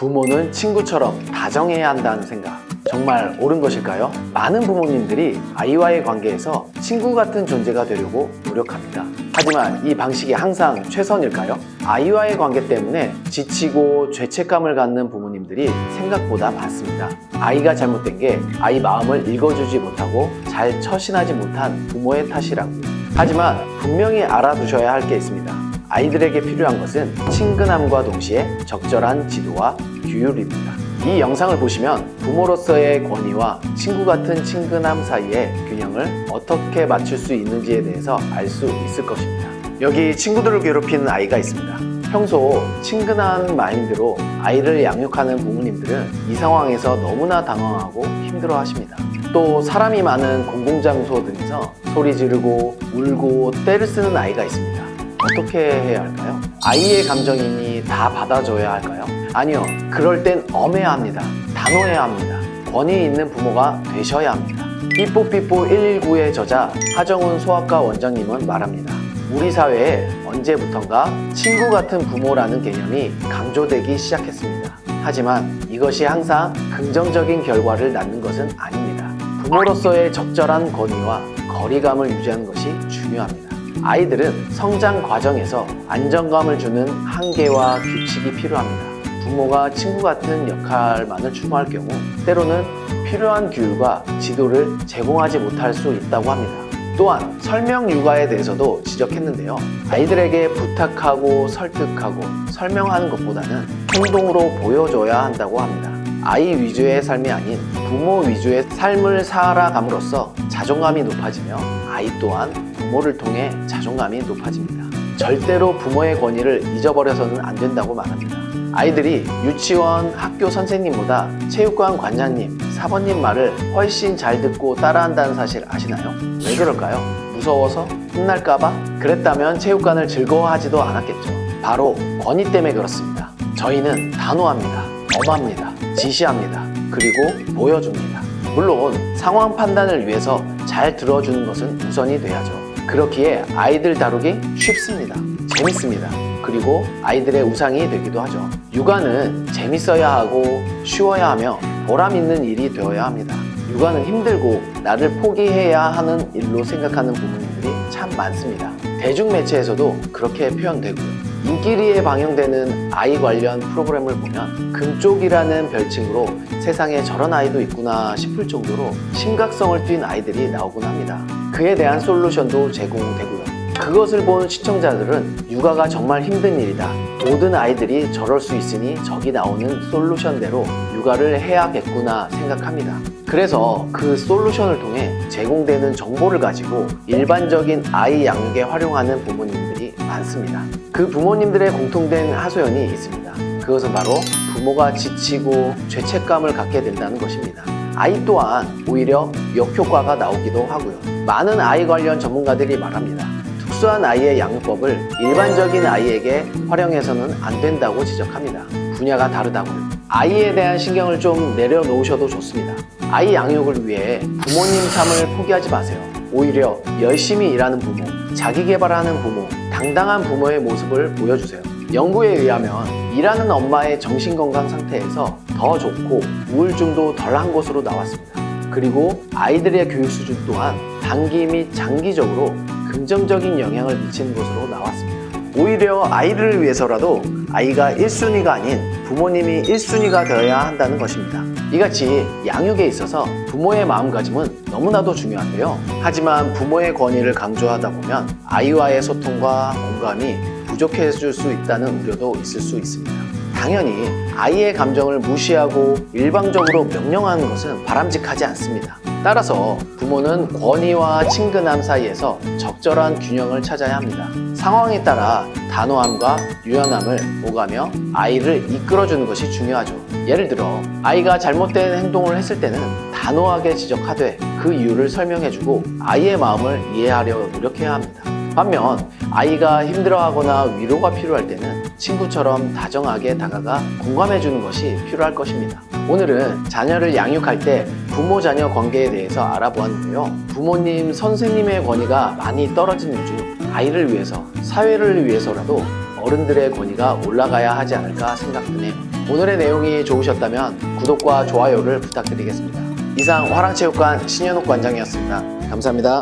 부모는 친구처럼 다정해야 한다는 생각, 정말 옳은 것일까요? 많은 부모님들이 아이와의 관계에서 친구 같은 존재가 되려고 노력합니다. 하지만 이 방식이 항상 최선일까요? 아이와의 관계 때문에 지치고 죄책감을 갖는 부모님들이 생각보다 많습니다. 아이가 잘못된 게 아이 마음을 읽어주지 못하고 잘 처신하지 못한 부모의 탓이라고요. 하지만 분명히 알아두셔야 할 게 있습니다. 아이들에게 필요한 것은 친근함과 동시에 적절한 지도와 규율입니다. 이 영상을 보시면 부모로서의 권위와 친구 같은 친근함 사이의 균형을 어떻게 맞출 수 있는지에 대해서 알 수 있을 것입니다. 여기 친구들을 괴롭히는 아이가 있습니다. 평소 친근한 마인드로 아이를 양육하는 부모님들은 이 상황에서 너무나 당황하고 힘들어 하십니다. 또 사람이 많은 공공장소 등에서 소리 지르고 울고 떼를 쓰는 아이가 있습니다. 어떻게 해야 할까요? 아이의 감정이니 다 받아줘야 할까요? 아니요, 그럴 땐 엄해야 합니다. 단호해야 합니다. 권위 있는 부모가 되셔야 합니다. 삐뽀삐뽀 119의 저자 하정훈 소아과 원장님은 말합니다. 우리 사회에 언제부턴가 친구 같은 부모라는 개념이 강조되기 시작했습니다. 하지만 이것이 항상 긍정적인 결과를 낳는 것은 아닙니다. 부모로서의 적절한 권위와 거리감을 유지하는 것이 중요합니다. 아이들은 성장 과정에서 안정감을 주는 한계와 규칙이 필요합니다. 부모가 친구 같은 역할만을 추구할 경우 때로는 필요한 규율과 지도를 제공하지 못할 수 있다고 합니다. 또한 설명 육아에 대해서도 지적했는데요. 아이들에게 부탁하고 설득하고 설명하는 것보다는 행동으로 보여줘야 한다고 합니다. 아이 위주의 삶이 아닌 부모 위주의 삶을 살아감으로써 자존감이 높아지며 아이 또한 부모를 통해 자존감이 높아집니다. 절대로 부모의 권위를 잊어버려서는 안 된다고 말합니다. 아이들이 유치원, 학교 선생님보다 체육관 관장님, 사번님 말을 훨씬 잘 듣고 따라한다는 사실 아시나요? 왜 그럴까요? 무서워서? 혼날까봐? 그랬다면 체육관을 즐거워하지도 않았겠죠. 바로 권위 때문에 그렇습니다. 저희는 단호합니다. 엄합니다. 지시합니다. 그리고 보여줍니다. 물론 상황 판단을 위해서 잘 들어주는 것은 우선이 돼야죠. 그렇기에 아이들 다루기 쉽습니다. 재밌습니다. 그리고 아이들의 우상이 되기도 하죠. 육아는 재밌어야 하고 쉬워야 하며 보람 있는 일이 되어야 합니다. 육아는 힘들고 나를 포기해야 하는 일로 생각하는 부모님들이 참 많습니다. 대중매체에서도 그렇게 표현되고요. 인기리에 방영되는 아이 관련 프로그램을 보면 금쪽이라는 별칭으로 세상에 저런 아이도 있구나 싶을 정도로 심각성을 띈 아이들이 나오곤 합니다. 그에 대한 솔루션도 제공되고요. 그것을 본 시청자들은 육아가 정말 힘든 일이다. 모든 아이들이 저럴 수 있으니 저기 나오는 솔루션대로 육아를 해야겠구나 생각합니다. 그래서 그 솔루션을 통해 제공되는 정보를 가지고 일반적인 아이 양육에 활용하는 부모님들이 많습니다. 그 부모님들의 공통된 하소연이 있습니다. 그것은 바로 부모가 지치고 죄책감을 갖게 된다는 것입니다. 아이 또한 오히려 역효과가 나오기도 하고요. 많은 아이 관련 전문가들이 말합니다. 특수한 아이의 양육법을 일반적인 아이에게 활용해서는 안 된다고 지적합니다. 분야가 다르다고요. 아이에 대한 신경을 좀 내려놓으셔도 좋습니다. 아이 양육을 위해 부모님 삶을 포기하지 마세요. 오히려 열심히 일하는 부모, 자기 개발하는 부모, 당당한 부모의 모습을 보여주세요. 연구에 의하면 일하는 엄마의 정신건강 상태에서 더 좋고 우울증도 덜한 것으로 나왔습니다. 그리고 아이들의 교육 수준 또한 단기 및 장기적으로 긍정적인 영향을 미치는 것으로 나왔습니다. 오히려 아이를 위해서라도 아이가 1순위가 아닌 부모님이 1순위가 되어야 한다는 것입니다. 이같이 양육에 있어서 부모의 마음가짐은 너무나도 중요한데요. 하지만 부모의 권위를 강조하다 보면 아이와의 소통과 공감이 부족해질 수 있다는 우려도 있을 수 있습니다. 당연히 아이의 감정을 무시하고 일방적으로 명령하는 것은 바람직하지 않습니다. 따라서 부모는 권위와 친근함 사이에서 적절한 균형을 찾아야 합니다. 상황에 따라 단호함과 유연함을 오가며 아이를 이끌어주는 것이 중요하죠. 예를 들어 아이가 잘못된 행동을 했을 때는 단호하게 지적하되 그 이유를 설명해주고 아이의 마음을 이해하려 노력해야 합니다. 반면 아이가 힘들어하거나 위로가 필요할 때는 친구처럼 다정하게 다가가 공감해주는 것이 필요할 것입니다. 오늘은 자녀를 양육할 때 부모-자녀 관계에 대해서 알아보았는데요. 부모님, 선생님의 권위가 많이 떨어진 요즘 아이를 위해서, 사회를 위해서라도 어른들의 권위가 올라가야 하지 않을까 생각드네요. 오늘의 내용이 좋으셨다면 구독과 좋아요를 부탁드리겠습니다. 이상 화랑체육관 신현욱 관장이었습니다. 감사합니다.